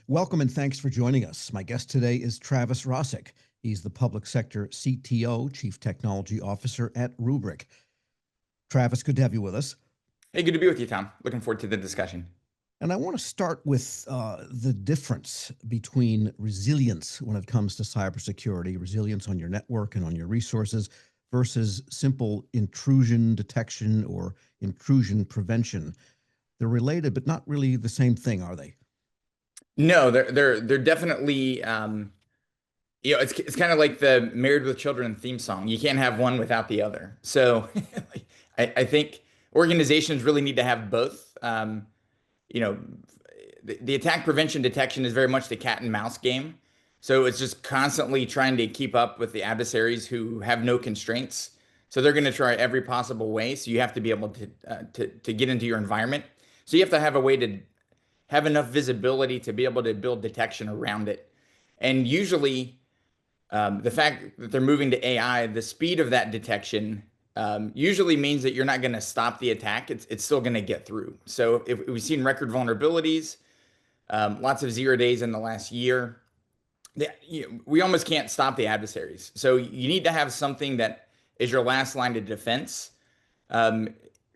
Welcome and thanks for joining us. My guest today is Travis Rosiek. He's the Public Sector CTO, Chief Technology Officer at Rubrik. Travis, good to have you with us. Hey, good to be with you, Tom. Looking forward to the discussion. And I want to start with the difference between resilience when it comes to cybersecurity, resilience on your network and on your resources, versus simple intrusion detection or intrusion prevention. They're related, but not really the same thing, are they? No, they're definitely it's kind of like the Married with Children theme song. You can't have one without the other. So I think organizations really need to have both. You know, the attack prevention detection is very much the cat and mouse game. So it's just constantly trying to keep up with the adversaries who have no constraints. So they're going to try every possible way. So you have to be able to get into your environment. So you have to have a way to have enough visibility to be able to build detection around it. And usually, the fact that they're moving to AI, the speed of that detection usually means that you're not going to stop the attack. It's still going to get through. So if we've seen record vulnerabilities, lots of 0 days in the last year, we almost can't stop the adversaries. So you need to have something that is your last line of defense. Um,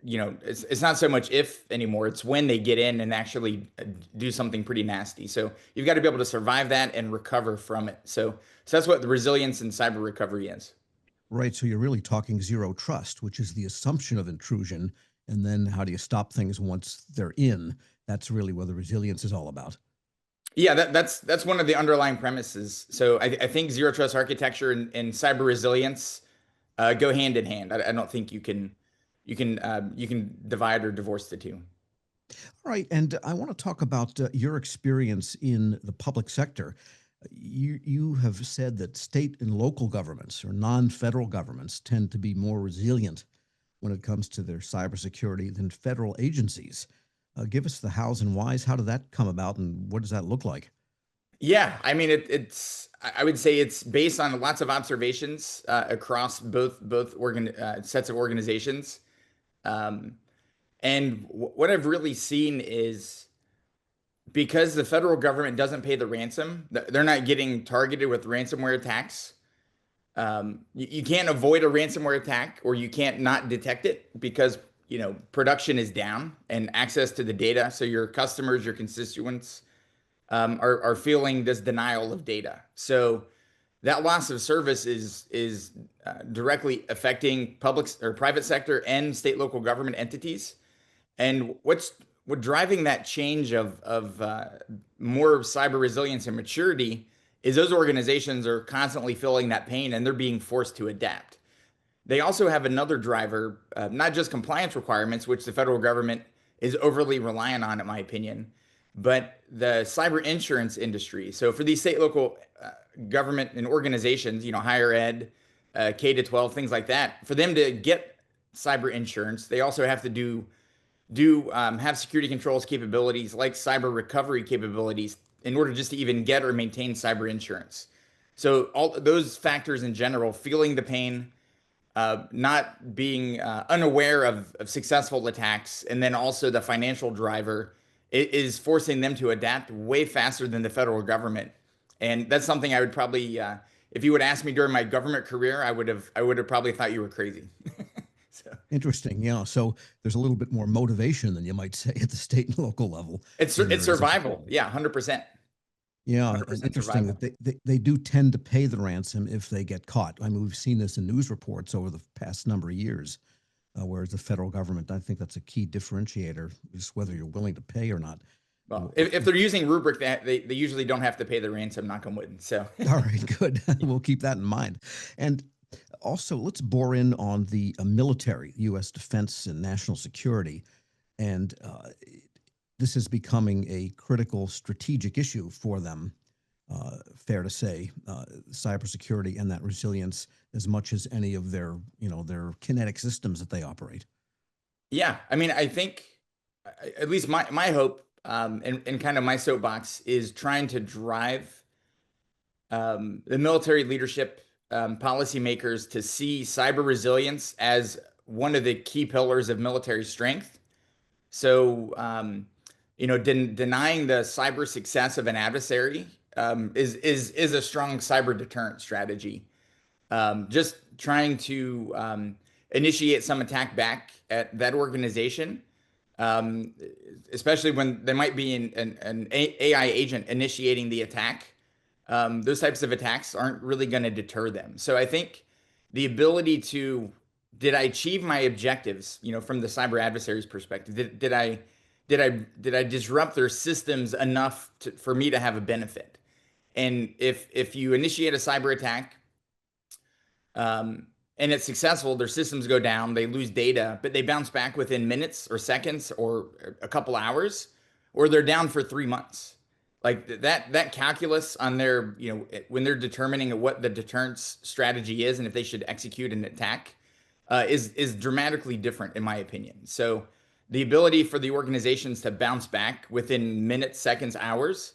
it's not so much if anymore, it's when they get in and actually do something pretty nasty. So you've got to be able to survive that and recover from it. So that's what the resilience and cyber recovery is. Right. So you're really talking zero trust, which is the assumption of intrusion. And then how do you stop things once they're in? That's really what the resilience is all about. Yeah, that's one of the underlying premises. So I think zero trust architecture and cyber resilience go hand in hand. I don't think you can divide or divorce the two. All right. And I want to talk about your experience in the public sector. You have said that state and local governments or non-federal governments tend to be more resilient when it comes to their cybersecurity than federal agencies. Give us the hows and whys. How did that come about, and what does that look like? Yeah, I mean I would say it's based on lots of observations across both sets of organizations. Um, and what I've really seen is because the federal government doesn't pay the ransom, they're not getting targeted with ransomware attacks. You can't avoid a ransomware attack, or you can't not detect it because production is down and access to the data. So your customers, your constituents, are feeling this denial of data. So that loss of service is directly affecting public or private sector and state local government entities. And what driving that change of more cyber resilience and maturity is those organizations are constantly feeling that pain and they're being forced to adapt. They also have another driver, not just compliance requirements, which the federal government is overly reliant on, in my opinion, but the cyber insurance industry. So for these state, local government and organizations, higher ed, K to 12, things like that, for them to get cyber insurance, they also have to have security controls capabilities like cyber recovery capabilities in order just to even get or maintain cyber insurance. So all those factors in general, feeling the pain, not being unaware of successful attacks, and then also the financial driver is forcing them to adapt way faster than the federal government. And that's something I would probably, if you would ask me during my government career, I would have probably thought you were crazy. So Interesting. Yeah. So there's a little bit more motivation than you might say at the state and local level than it's there is at the survival. federal. Yeah, 100%. Yeah, and 100% interesting that survival. they do tend to pay the ransom if they get caught. I mean, we've seen this in news reports over the past number of years, whereas the federal government, I think that's a key differentiator, is whether you're willing to pay or not. Well, W- if they're using Rubrik, they usually don't have to pay the ransom, knock on wood. So, All right, good. We'll keep that in mind. And also, let's bore in on the military, U.S. defense and national security. And this is becoming a critical strategic issue for them. Fair to say, cybersecurity and that resilience as much as any of their kinetic systems that they operate. yeah, I mean, I think at least my hope and kind of my soapbox is trying to drive the military leadership, policymakers to see cyber resilience as one of the key pillars of military strength. So, denying the cyber success of an adversary is a strong cyber deterrent strategy. Just trying to initiate some attack back at that organization, um, especially when there might be an AI agent initiating the attack. Those types of attacks aren't really going to deter them. So I think the ability to, did I achieve my objectives, from the cyber adversary's perspective? Did I disrupt their systems enough for me to have a benefit? And if you initiate a cyber attack, um, and it's successful, their systems go down, they lose data, but they bounce back within minutes or seconds or a couple hours, or they're down for 3 months. Like that calculus on their, when they're determining what the deterrence strategy is and if they should execute an attack, is dramatically different in my opinion. So the ability for the organizations to bounce back within minutes, seconds, hours,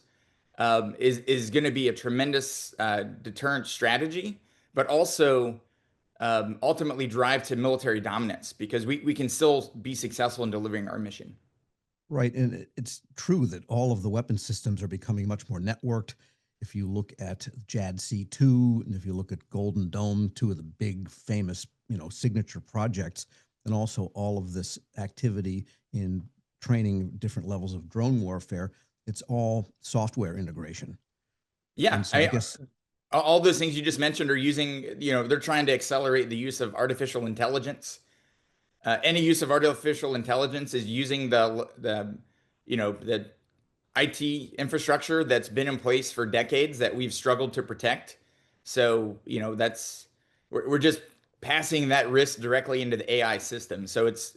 is going to be a tremendous deterrent strategy, but also ultimately drive to military dominance because we can still be successful in delivering our mission. Right. And it's true that all of the weapon systems are becoming much more networked. If you look at JADC2 and if you look at Golden Dome, two of the big famous, signature projects, and also all of this activity in training different levels of drone warfare, it's all software integration. Yeah, And so I guess, all those things you just mentioned are using, they're trying to accelerate the use of artificial intelligence. Any use of artificial intelligence is using the IT infrastructure that's been in place for decades that we've struggled to protect. So, we're just passing that risk directly into the AI system. So it's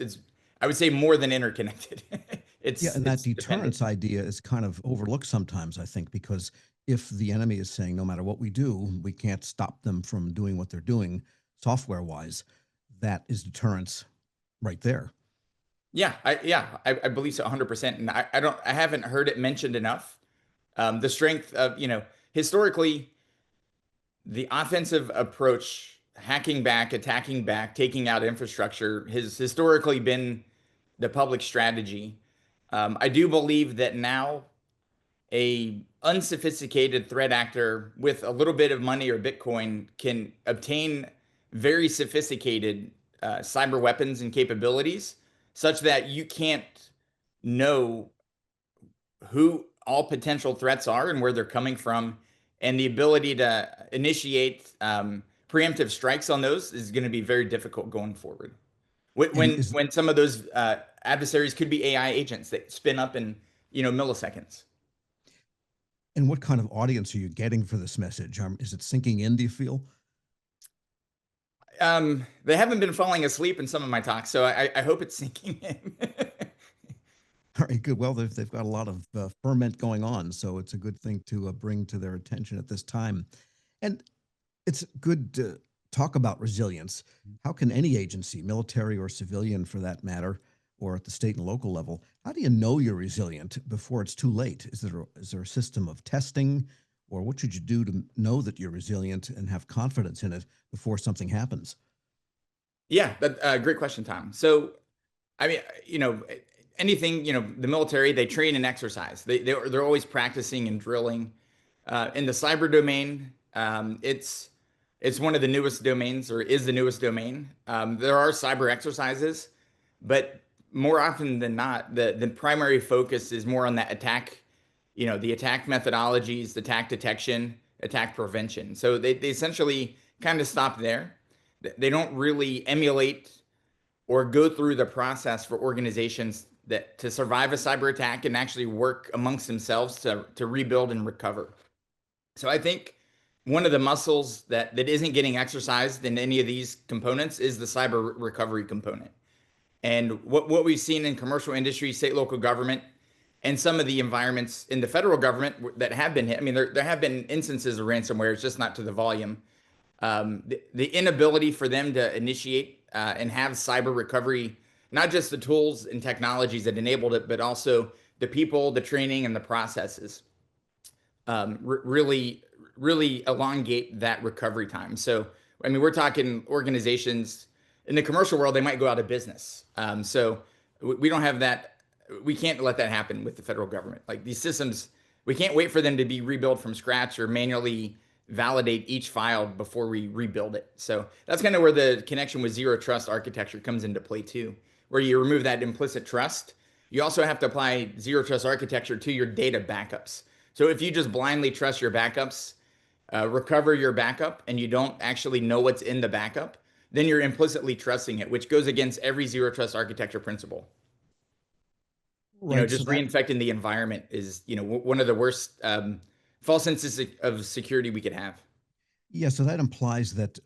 I would say more than interconnected. yeah, and that It's dependent. deterrence idea is kind of overlooked sometimes, I think, because if the enemy is saying no matter what we do, we can't stop them from doing what they're doing software wise, that is deterrence right there. I believe so 100%. And I haven't heard it mentioned enough. The strength of, historically, the offensive approach, hacking back, attacking back, taking out infrastructure has historically been the public strategy. I do believe that now a unsophisticated threat actor with a little bit of money or Bitcoin can obtain very sophisticated cyber weapons and capabilities such that you can't know who all potential threats are and where they're coming from. And the ability to initiate preemptive strikes on those is going to be very difficult going forward. When And when, is when some of those adversaries could be AI agents that spin up in milliseconds. and what kind of audience are you getting for this message? Is it sinking in, do you feel? They haven't been falling asleep in some of my talks, so I hope it's sinking in. All right, good. Well, they've got a lot of ferment going on, so it's a good thing to bring to their attention at this time. And it's good to talk about resilience. How can any agency, military or civilian for that matter, or at the state and local level, how do you know you're resilient before it's too late? Is there a system of testing, or what should you do to know that you're resilient and have confidence in it before something happens? Yeah, great question, Tom. So, I mean, anything, the military, they train and exercise. They're always practicing and drilling. In the cyber domain, it's one of the newest domains, or is the newest domain. There are cyber exercises, but more often than not, the primary focus is more on that attack, the attack methodologies, the attack detection, attack prevention. So they essentially kind of stop there. They don't really emulate or go through the process for organizations that to survive a cyber attack and actually work amongst themselves to rebuild and recover. So I think one of the muscles that isn't getting exercised in any of these components is the cyber recovery component. And what we've seen in commercial industry, state, local government, and some of the environments in the federal government that have been hit. I mean, there have been instances of ransomware. It's just not to the volume. The inability for them to initiate and have cyber recovery, not just the tools and technologies that enabled it, but also the people, the training, and the processes, really elongate that recovery time. So, I mean, we're talking organizations in the commercial world, they might go out of business. So we don't have that we can't let that happen with the federal government. Like these systems, we can't wait for them to be rebuilt from scratch or manually validate each file before we rebuild it. So that's kind of where the connection with zero trust architecture comes into play too, where you remove that implicit trust. You also have to apply zero trust architecture to your data backups. So if you just blindly trust your backups, recover your backup, and you don't actually know what's in the backup, then you're implicitly trusting it, which goes against every zero trust architecture principle. Right. So Just that, reinfecting the environment is, one of the worst false senses of security we could have. yeah, so that implies that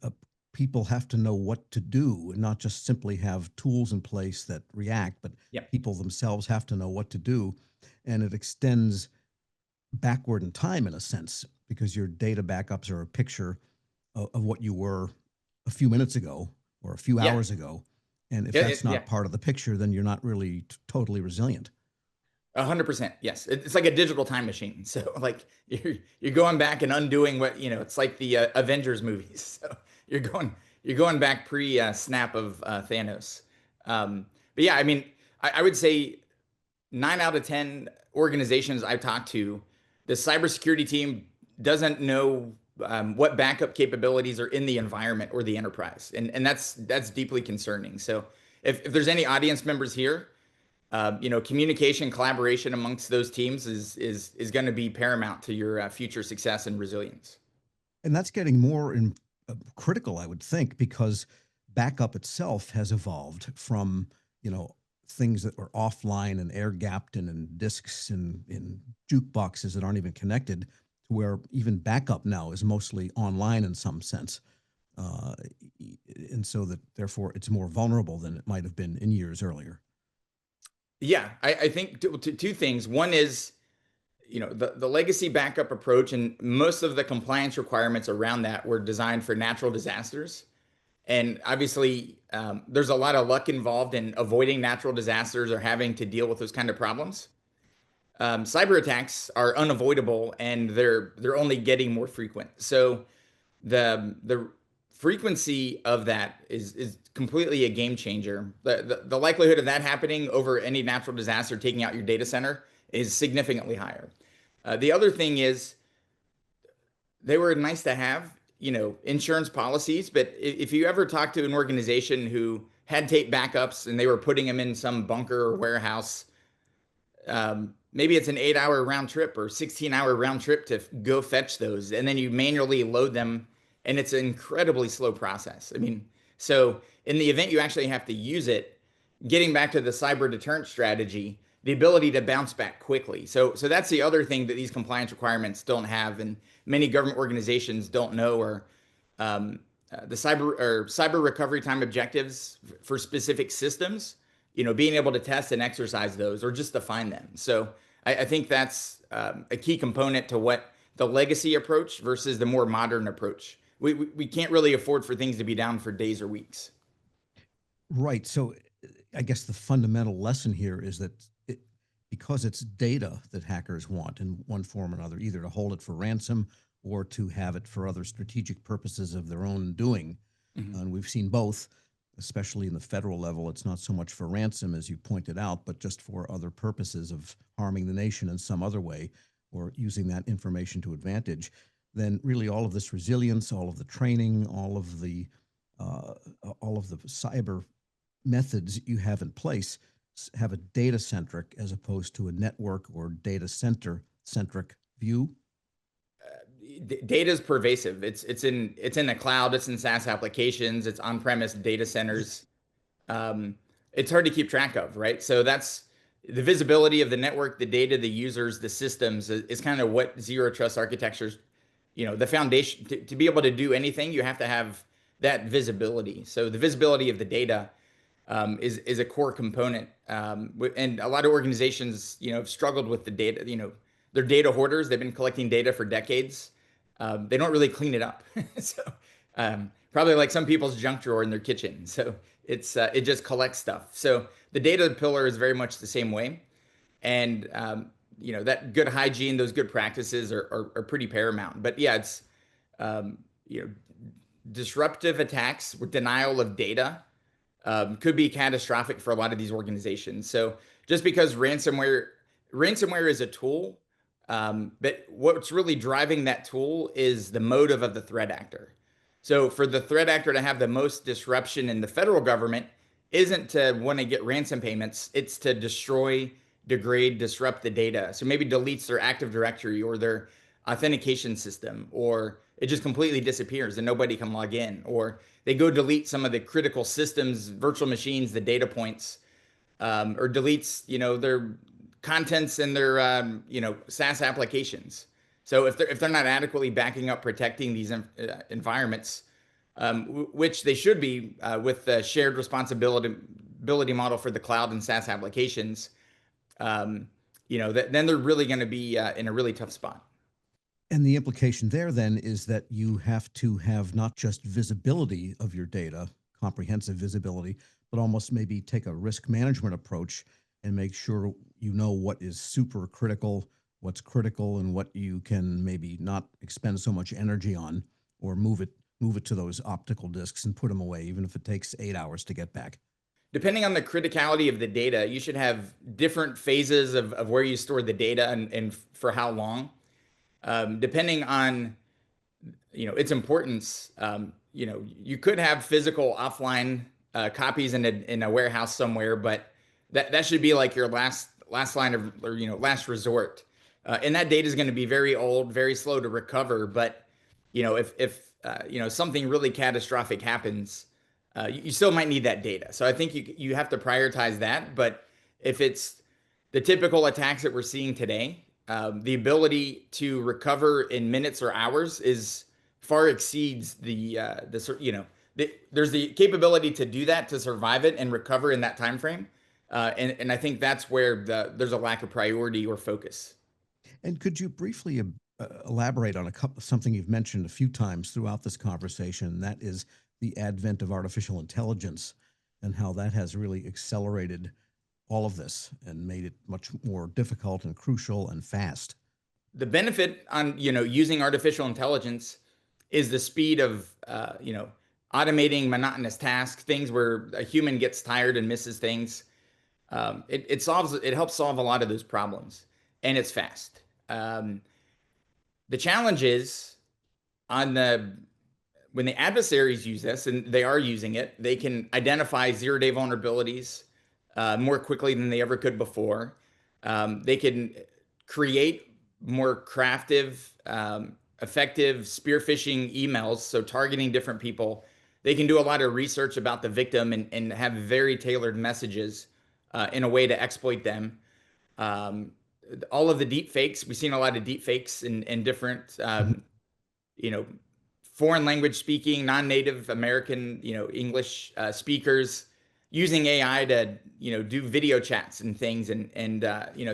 people have to know what to do and not just simply have tools in place that react, but Yeah. people themselves have to know what to do. And it extends backward in time in a sense because your data backups are a picture of what you were a few minutes ago or a few Yeah. hours ago. And if Yeah. that's Yeah. not part of the picture, then you're not really totally resilient. 100%. Yes. It's like a digital time machine. So like you're going back and undoing what, it's like the Avengers movies. So you're going back pre snap of Thanos. But yeah, I mean, I would say 9 out of 10 organizations I've talked to, the cybersecurity team doesn't know what backup capabilities are in the environment or the enterprise, and that's deeply concerning. So if there's any audience members here, communication, collaboration amongst those teams is going to be paramount to your future success and resilience. And that's getting more critical, I would think, because backup itself has evolved from, you know, things that were offline and air gapped and in disks and in jukeboxes that aren't even connected to where even backup now is mostly online in some sense. Uh, and so that therefore it's more vulnerable than it might have been in years earlier. Yeah, I think two things. One is, the legacy backup approach and most of the compliance requirements around that were designed for natural disasters. And obviously, there's a lot of luck involved in avoiding natural disasters or having to deal with those kind of problems. Cyber attacks are unavoidable and they're only getting more frequent. So the frequency of that is completely a game changer. The likelihood of that happening over any natural disaster taking out your data center is significantly higher. The other thing is they were nice to have, insurance policies, but if you ever talk to an organization who had tape backups and they were putting them in some bunker or warehouse, maybe it's an 8 hour round trip or 16-hour round trip to go fetch those, and then you manually load them, and it's an incredibly slow process. I mean, so in the event you actually have to use it, getting back to the cyber deterrent strategy, the ability to bounce back quickly. So that's the other thing that these compliance requirements don't have, and many government organizations don't know, or the cyber recovery time objectives for specific systems, being able to test and exercise those or just define them. So I think that's a key component to what the legacy approach versus the more modern approach. We can't really afford for things to be down for days or weeks. Right. So I guess the fundamental lesson here is that because it's data that hackers want in one form or another, either to hold it for ransom or to have it for other strategic purposes of their own doing. Mhm. And we've seen both, especially in the federal level. It's not so much for ransom, as you pointed out, but just for other purposes of harming the nation in some other way or using that information to advantage. Then really all of this resilience, all of the training, uh, all of the cyber methods you have in place have a data centric as opposed to a network or data center centric view. Data is pervasive. It's in the cloud. It's in SaaS applications. It's on-premise data centers. um, it's hard to keep track of, right? So that's the visibility of the network, the data, the users, the systems is kind of what zero trust architectures, the foundation to be able to do anything, you have to have that visibility. So the visibility of the data is a core component. And a lot of organizations, have struggled with the data. They're data hoarders. They've been collecting data for decades. They don't really clean it up. So probably like some people's junk drawer in their kitchen. So it just collects stuff. So the data pillar is very much the same way. And that good hygiene, those good practices are pretty paramount. But yeah, it's um, you know disruptive attacks with denial of data could be catastrophic for a lot of these organizations. So just because ransomware is a tool, but what's really driving that tool is the motive of the threat actor. So for the threat actor to have the most disruption in the federal government isn't to want to get ransom payments, it's to destroy, degrade, disrupt the data. So maybe deletes their Active Directory or their authentication system, or it just completely disappears and nobody can log in, or they go delete some of the critical systems, virtual machines, the data points, or deletes, their contents and their, SaaS applications. So if they're not adequately backing up protecting these environments, which they should be with the shared responsibility model for the cloud and SaaS applications, then they're really going to be in a really tough spot. And the implication there then is that you have to have not just visibility of your data, comprehensive visibility, but almost maybe take a risk management approach and make sure you know what is super critical, what's critical, and what you can maybe not expend so much energy on, or move it to those optical disks and put them away, even if it takes 8 hours to get back. Depending on the criticality of the data, you should have different phases of where you store the data and for how long. Depending on its importance, you could have physical offline copies in a warehouse somewhere, but that should be like your last line of, or last resort. And that data is going to be very old, very slow to recover. But if something really catastrophic happens, you still might need that data. So I think you have to prioritize that. But if it's the typical attacks that we're seeing today, the ability to recover in minutes or hours is far exceeds there's the capability to do that, to survive it and recover in that time frame. And I think that's where there's a lack of priority or focus. And could you briefly elaborate on something you've mentioned a few times throughout this conversation? And that is the advent of artificial intelligence and how that has really accelerated all of this and made it much more difficult and crucial and fast. The benefit on using artificial intelligence is the speed of automating monotonous tasks, things where a human gets tired and misses things. It helps solve a lot of those problems, and it's fast. The challenge is on the when the adversaries use this, and they are using it, they can identify zero-day vulnerabilities more quickly than they ever could before. They can create more craftive, effective spear phishing emails, so targeting different people. They can do a lot of research about the victim and have very tailored messages in a way to exploit them. All of the deep fakes, we've seen a lot of deep fakes in different, Mhm. you know, foreign language speaking, non-native American, English speakers using AI to, do video chats and things and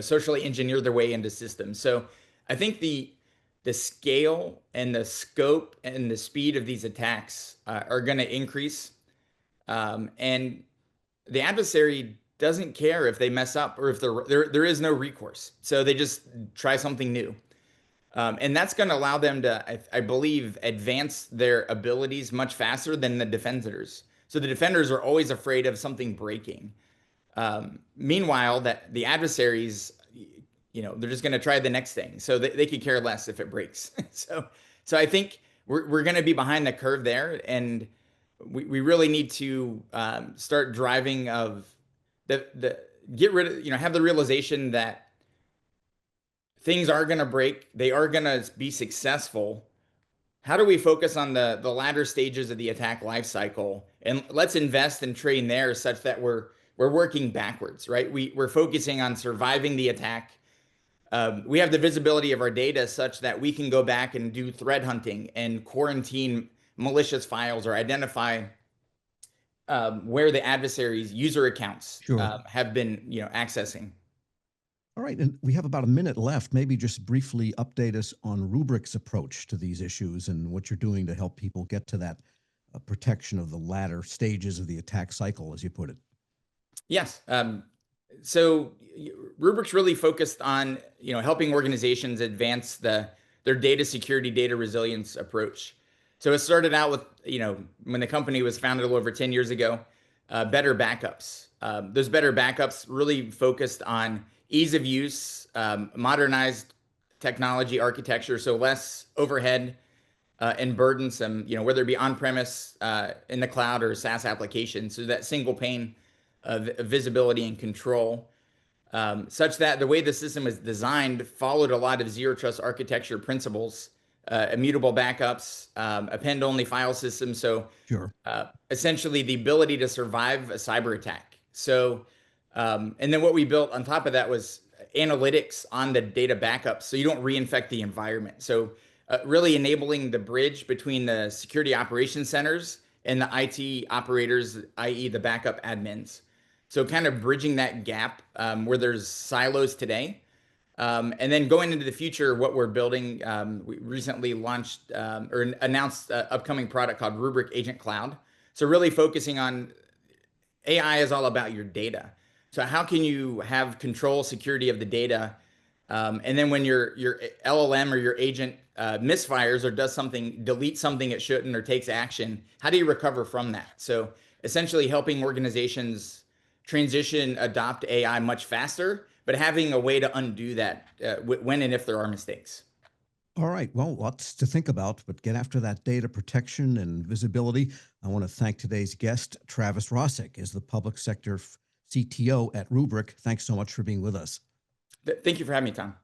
socially engineer their way into systems. So I think the scale and the scope and the speed of these attacks are going to increase. And the adversary doesn't care if they mess up or if there is no recourse. So they just try something new. And that's going to allow them to, I believe, advance their abilities much faster than the defenders. So the defenders are always afraid of something breaking. Meanwhile, that the adversaries, they're just going to try the next thing. So they could care less if it breaks. So I think we're going to be behind the curve there, and we really need to start driving of the get rid of, have the realization that things are going to break, they are going to be successful. How do we focus on the latter stages of the attack life cycle, and let's invest and train there such that we're working backwards, right? We're focusing on surviving the attack. We have the visibility of our data such that we can go back and do threat hunting and quarantine malicious files or identify where the adversary's user accounts Sure. have been, accessing. All right, and we have about a minute left. Maybe just briefly update us on Rubrik's approach to these issues and what you're doing to help people get to that protection of the latter stages of the attack cycle, as you put it. Yes. So Rubrik's really focused on helping organizations advance their data security, data resilience approach. So it started out with when the company was founded a little over 10 years ago, better backups. Those better backups really focused on ease of use, modernized technology architecture, so less overhead and burdensome, whether it be on-premise, in the cloud, or SaaS applications. So that single pane of visibility and control, such that the way the system was designed followed a lot of zero trust architecture principles, immutable backups, append-only file systems. So Sure. essentially the ability to survive a cyber attack. So, and then what we built on top of that was analytics on the data backups, so you don't reinfect the environment. So, really enabling the bridge between the security operations centers and the IT operators, i.e., the backup admins. So, kind of bridging that gap, where there's silos today. And then going into the future, what we're building, we recently launched, or announced an upcoming product called Rubrik Agent Cloud. So really focusing on AI is all about your data. So how can you have control, security of the data? And then when your LLM or your agent misfires or does something, deletes something it shouldn't, or takes action, how do you recover from that? So essentially helping organizations transition, adopt AI much faster, but having a way to undo that when and if there are mistakes. All right. Well, lots to think about, but get after that data protection and visibility. I want to thank today's guest, Travis Rosiek, is the public sector CTO at Rubrik. Thanks so much for being with us. Thank you for having me, Tom.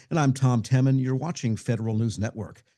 And I'm Tom Temin. You're watching Federal News Network.